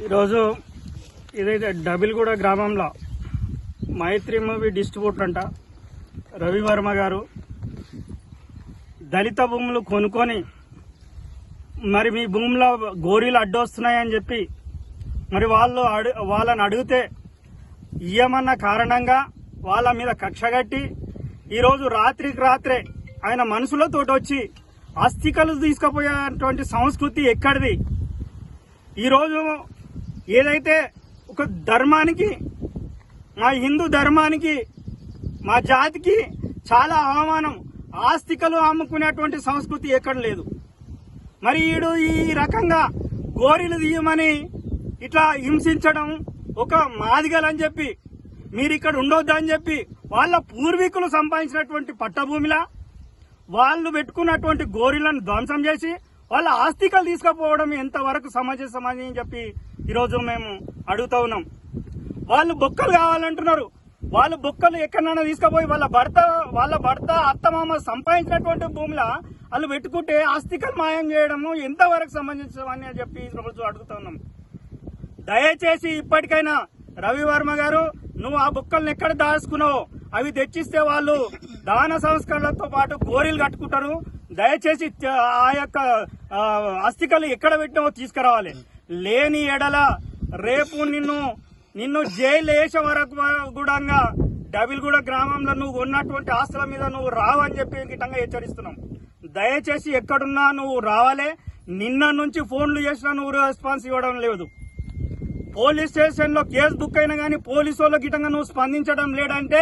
ఈరోజు ఇదైతే డబిల్గూడ గ్రామంలో మైత్రి మూవీ డిస్ట్రిబ్యూటర్ అంట రవివర్మ గారు దళిత భూములు కొనుక్కొని మరి మీ భూమిలో గోరీలు అడ్డొస్తున్నాయని చెప్పి మరి వాళ్ళని అడిగితే ఇయ్యమన్న కారణంగా వాళ్ళ మీద కక్షగట్టి ఈరోజు రాత్రికి రాత్రే ఆయన మనుషులతోటి వచ్చి అస్థికలు తీసుకుపోయేటువంటి సంస్కృతి ఎక్కడిది? ఈరోజు ఏదైతే ఒక ధర్మానికి, మా హిందూ ధర్మానికి, మా జాతికి చాలా అవమానం. ఆస్తికలు అమ్ముకునేటువంటి సంస్కృతి ఎక్కడ లేదు. మరి ఈడు ఈ రకంగా గోరీలు తీయమని ఇట్లా హింసించడం, ఒక మాదిగలని చెప్పి మీరు ఇక్కడ ఉండొద్దని చెప్పి వాళ్ళ పూర్వీకులు సంపాదించినటువంటి పట్టభూమిలా వాళ్ళు పెట్టుకున్నటువంటి గోరీలను ధ్వంసం చేసి వాళ్ళ ఆస్తికలు తీసుకుపోవడం ఎంతవరకు సమాజం అని చెప్పి ఈరోజు మేము అడుగుతా ఉన్నాం. వాళ్ళు బొక్కలు కావాలంటున్నారు. వాళ్ళు బొక్కలు ఎక్కడైనా తీసుకుపోయి వాళ్ళ భర్త అత్తమామ సంపాదించినటువంటి భూమిలా వాళ్ళు పెట్టుకుంటే ఆస్తికలు మాయం చేయడము ఎంతవరకు సంబంధించమని చెప్పి ఈరోజు అడుగుతా ఉన్నాం. దయచేసి ఇప్పటికైనా రవివర్మ గారు, నువ్వు ఆ బొక్కలను ఎక్కడ దాచుకున్నావు, అవి తెచ్చిస్తే వాళ్ళు దాన సంస్కరణలతో పాటు గోరీలు కట్టుకుంటారు. దయచేసి ఆ యొక్క అస్థికలు ఎక్కడ పెట్టినావో తీసుకురావాలి. లేని ఎడల రేపు నిన్ను జైలు వేసే వరకు కూడా డబిల్గూడ గ్రామంలో నువ్వు ఉన్నటువంటి ఆస్తుల మీద నువ్వు రావని చెప్పి గిట్టంగా హెచ్చరిస్తున్నాం. దయచేసి ఎక్కడున్నా నువ్వు రావాలి. నిన్న నుంచి ఫోన్లు చేసినా నువ్వు రెస్పాన్స్ ఇవ్వడం లేదు. పోలీస్ స్టేషన్ లో కేసు బుక్ అయినా గానీ పోలీసు వాళ్ళ గిట్టంగా నువ్వు స్పందించడం లేదంటే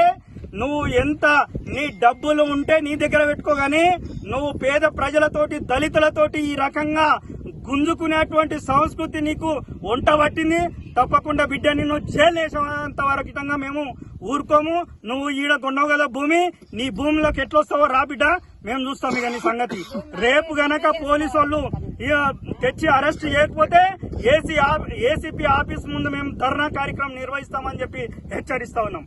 నువ్వు ఎంత నీ డబ్బులు ఉంటే నీ దగ్గర పెట్టుకోగాని నువ్వు పేద ప్రజలతోటి, దళితులతోటి ఈ రకంగా గుంజుకునేటువంటి సంస్కృతి నీకు వంట పట్టింది. తప్పకుండా బిడ్డ నిన్ను జైలు వేసేంత వరకు మేము ఊరుకోము. నువ్వు ఈడ కొన్నావు కదా భూమి, నీ భూమిలోకి ఎట్లొస్తావో రా బిడ్డ, మేము చూస్తాం ఇక నీ సంగతి. రేపు గనక పోలీసు వాళ్ళు తెచ్చి అరెస్ట్ చేయకపోతే ఏసీపీ ఆఫీస్ ముందు మేము ధర్నా కార్యక్రమం నిర్వహిస్తామని చెప్పి హెచ్చరిస్తా ఉన్నాం.